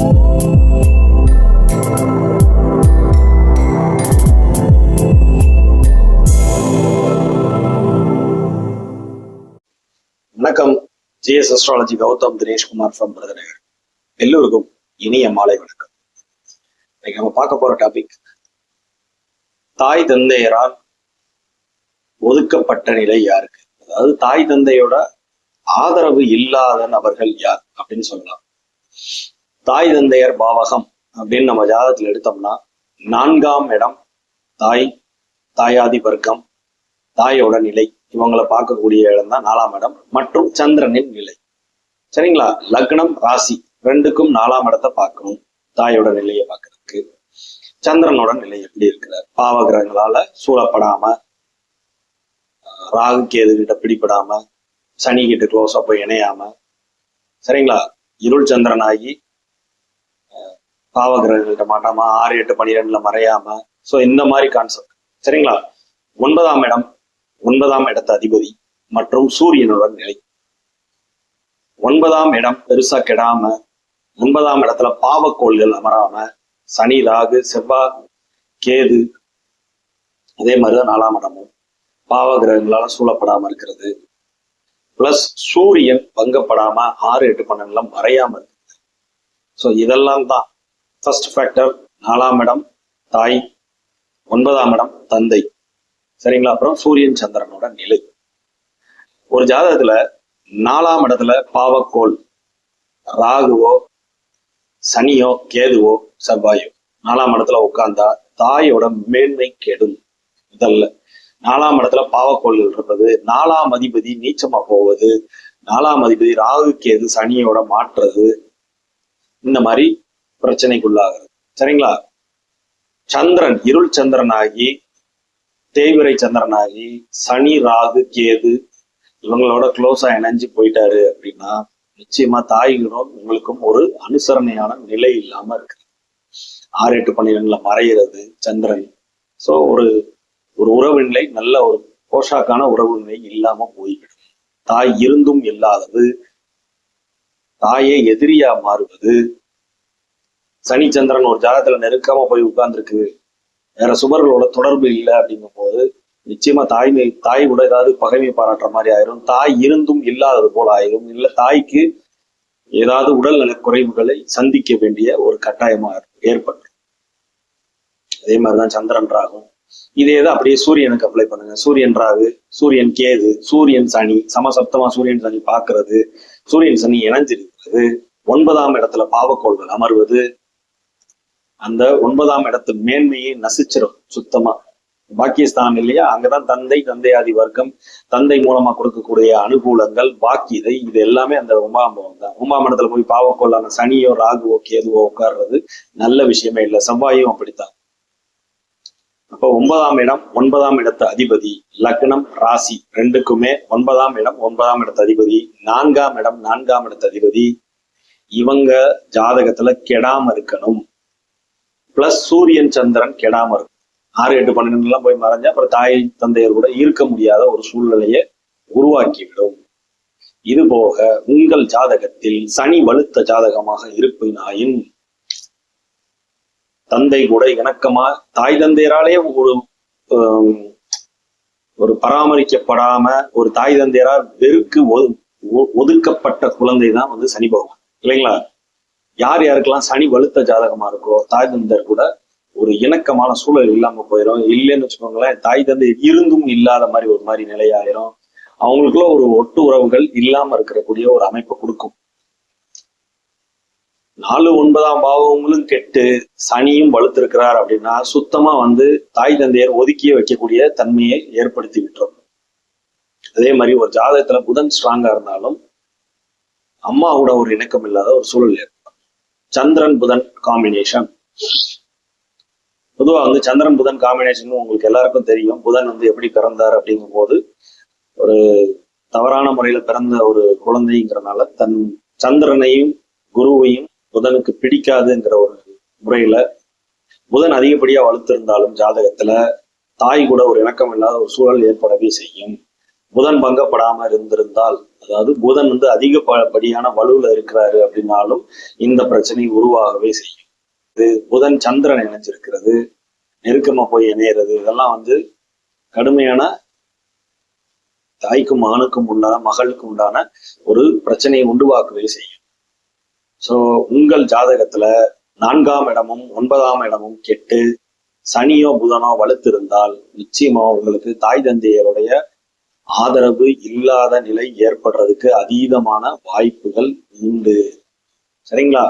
வணக்கம். GS astrology Gautham Dineshkumar from Prathanagar. எல்லோருக்கும் இனிய மாலை வணக்கம். இன்னைக்கு நம்ம பார்க்க போற டாபிக், தாய் தந்தையரால் ஒதுக்கப்பட்ட நிலை யாருக்கு, அதாவது தாய் தந்தையோட ஆதரவு இல்லாத நபர்கள் யார் அப்படின்னு சொல்லலாம். தாய் தந்தையர் பாவகம் அப்படின்னு நம்ம ஜாதகத்தில் எடுத்தோம்னா 4ஆம் இடம் தாய், தாயாதி வர்க்கம், தாயோட நிலை, இவங்களை பார்க்கக்கூடிய இடம் தான் 4ஆம் இடம் மற்றும் சந்திரனின் நிலை. சரிங்களா? லக்னம் ராசி ரெண்டுக்கும் 4ஆம் இடத்தை பார்க்கணும். தாயோட நிலையை பார்க்கறதுக்கு சந்திரனோட நிலை எப்படி இருக்கிறார், பாவகிரகங்களால சூழப்படாம, ராகு கேது கிட்ட பிடிபடாம, சனி கிட்ட க்ளோஸா போய் இணையாம, சரிங்களா, இருள் சந்திரனாகி பாவகிரகங்கள்கிட்ட மாட்டாம 6, 8, 12 மறையாம, ஸோ இந்த மாதிரி கான்செப்ட். சரிங்களா? 9ஆம் இடம், 9ஆம் இடத்து அதிபதி மற்றும் சூரியனோட நிலை. 9ஆம் இடம் பெருசா கெடாம, 9ஆம் இடத்துல பாவக்கோள்கள் அமராம, சனி, ராகு, செவ்வாய், கேது, அதே மாதிரிதான் 4ஆம் இடமும் பாவ கிரகங்களால சூழப்படாம இருக்கிறது. பிளஸ் சூரியன் பங்கப்படாம 6, 8, 12 மறையாம இருக்குது. ஸோ இதெல்லாம் தான் ஃபர்ஸ்ட் ஃபேக்டர். 4ஆம் இடம் தாய், 9ஆம் இடம் தந்தை. சரிங்களா? அப்புறம் சூரியன் சந்திரனோட நிலை. ஒரு ஜாதகத்துல 4ஆம் இடத்துல பாவக்கோள் ராகுவோ, சனியோ, கேதுவோ, செவ்வாயோ 4ஆம் இடத்துல உட்கார்ந்தா தாயோட மேன்மை கெடும். இதல்ல 4ஆம் இடத்துல பாவக்கோள்கள் இருப்பது, 4ஆம் அதிபதி நீச்சமா போவது, 4ஆம் அதிபதி ராகு கேது சனியோட மாற்றுறது, இந்த மாதிரி பிரச்சனைக்குள்ளாகிறது. சரிங்களா? சந்திரன் இருள் சந்திரனாகி, தேய்விரை சந்திரனாகி, சனி, ராகு, கேது இவங்களோட க்ளோஸா இணைஞ்சு போயிட்டாரு அப்படின்னா நிச்சயமா தாய்களும் உங்களுக்கும் ஒரு அனுசரணையான நிலை இல்லாம இருக்கு. 6, 8, 12 மறைகிறது சந்திரன். ஸோ ஒரு உறவு நிலை, நல்ல ஒரு போஷாக்கான உறவு நிலை இல்லாம போய்விடும். தாய் இருந்தும் இல்லாதது, தாயே எதிரியா மாறுவது. சனி சந்திரன் ஒரு ஜாதகத்துல நெருக்கமா போய் உட்கார்ந்துருக்கு, வேற சுபர்களோட தொடர்பு இல்லை அப்படிங்கும் போது நிச்சயமா தாய் கூட ஏதாவது பகைமை பாராட்டுற மாதிரி ஆயிரும். தாய் இருந்தும் இல்லாதது போல ஆயிரும். இல்ல தாய்க்கு ஏதாவது உடல்நல குறைவுகளை சந்திக்க வேண்டிய ஒரு கட்டாயமா ஏற்படும். அதே மாதிரிதான் சந்திரன் ராகும். இதே தான் அப்படியே சூரியனுக்கு அப்ளை பண்ணுங்க. சூரியன் ராகு, சூரியன் கேது, சூரியன் சனி சமசப்தமா சூரியன் சனி பார்க்கறது, சூரியன் சனி இணைஞ்சிருக்கிறது, 9ஆம் இடத்துல பாவக்கோள்கள் அமர்வது, அந்த 9ஆம் இடத்து மேன்மையை நசிச்சிடும் சுத்தமா. பாக்கியஸ்தானம் இல்லையா? அங்கதான் தந்தை, தந்தையாதி வர்க்கம், தந்தை மூலமா கொடுக்கக்கூடிய அனுகூலங்கள், பாக்கியதை, இது எல்லாமே அந்த 9ஆம் இடம் தான். 9ஆம் இடத்துல போய் பாவக்கோளான சனியோ, ராகுவோ, கேதுவோ உட்கார்றது நல்ல விஷயமே இல்லை. செவ்வாயும் அப்படித்தான். அப்போ 9ஆம் இடம், 9ஆம் இடத்து அதிபதி, லக்னம் ராசி ரெண்டுக்குமே 9ஆம் இடம், 9ஆம் இடத்து அதிபதி, 4ஆம் இடம், 4ஆம் இடத்து அதிபதி, இவங்க ஜாதகத்துல கெடாம இருக்கணும். பிளஸ் சூரியன் சந்திரன் கெடாம இருக்கும். 6, 8, 12 போய் மறைஞ்சா அப்புறம் தாய் தந்தையர் கூட இருக்க முடியாத ஒரு சூழ்நிலையை உருவாக்கிவிடும். இது போக உங்கள் ஜாதகத்தில் சனி வலுத்த ஜாதகமாக இருப்பினாயின், தந்தை கூட இணக்கமா, தாய் தந்தையராலே ஒரு பராமரிக்கப்படாம, ஒரு தாய் தந்தையரால் ஒதுக்கப்பட்ட குழந்தை தான் சனி பகவான், இல்லைங்களா? யார் யாருக்கெல்லாம் சனி வலுத்த ஜாதகமா இருக்கோ தாய் தந்தையர் கூட ஒரு இணக்கமான சூழல் இல்லாம போயிடும். இல்லைன்னு வச்சுக்கோங்களேன், தாய் தந்தை இருந்தும் இல்லாத மாதிரி ஒரு மாதிரி நிலையாயிரும். அவங்களுக்குள்ள ஒரு ஒட்டு உறவுகள் இல்லாம இருக்கக்கூடிய ஒரு அமைப்பை கொடுக்கும். 4, 9ஆம் பாவங்களும் கெட்டு சனியும் வலுத்திருக்கிறார் அப்படின்னா சுத்தமா தாய் தந்தையர் ஒதுக்கிய வைக்கக்கூடிய தன்மையை ஏற்படுத்தி விட்டுரும். அதே மாதிரி ஒரு ஜாதகத்துல புதன் ஸ்ட்ராங்கா இருந்தாலும் அம்மாவோட ஒரு இணக்கம் இல்லாத ஒரு சூழல் ஏற்படும். சந்திரன் புதன் காம்பினேஷன், பொதுவா சந்திரன் புதன் காம்பினேஷன் உங்களுக்கு எல்லாருக்கும் தெரியும். புதன் எப்படி பிறந்தார் அப்படிங்கும் போது ஒரு தவறான முறையில பிறந்த ஒரு குழந்தைங்கிறனால தன் சந்திரனையும் குருவையும் புதனுக்கு பிடிக்காதுங்கிற ஒரு முறையில புதன் அதிகப்படியா வலுத்திருந்தாலும் ஜாதகத்துல தாய் கூட ஒரு இணக்கம் இல்லாத ஒரு சூழல் ஏற்படவே செய்யும். புதன் பங்கப்படாம இருந்திருந்தால், அதாவது புதன் அதிகப்படியான வலுவுல இருக்கிறாரு அப்படின்னாலும் இந்த பிரச்சனை உருவாகவே செய்யும். இது புதன் சந்திரன் இணைஞ்சிருக்கிறது, நெருக்கமா போய் இணையிறது, இதெல்லாம் கடுமையான தாய்க்கும் மகனுக்கும் உண்டான மகளுக்கும் உண்டான ஒரு பிரச்சனையை உருவாக்கவே செய்யும். சோ உங்கள் ஜாதகத்துல 4ஆம் இடமும் 9ஆம் இடமும் கெட்டு சனியோ புதனோ வலுத்திருந்தால் நிச்சயமா உங்களுக்கு தாய் தந்தையருடைய ஆதரவு இல்லாத நிலை ஏற்படுறதுக்கு அதீதமான வாய்ப்புகள் உண்டு. சரிங்களா?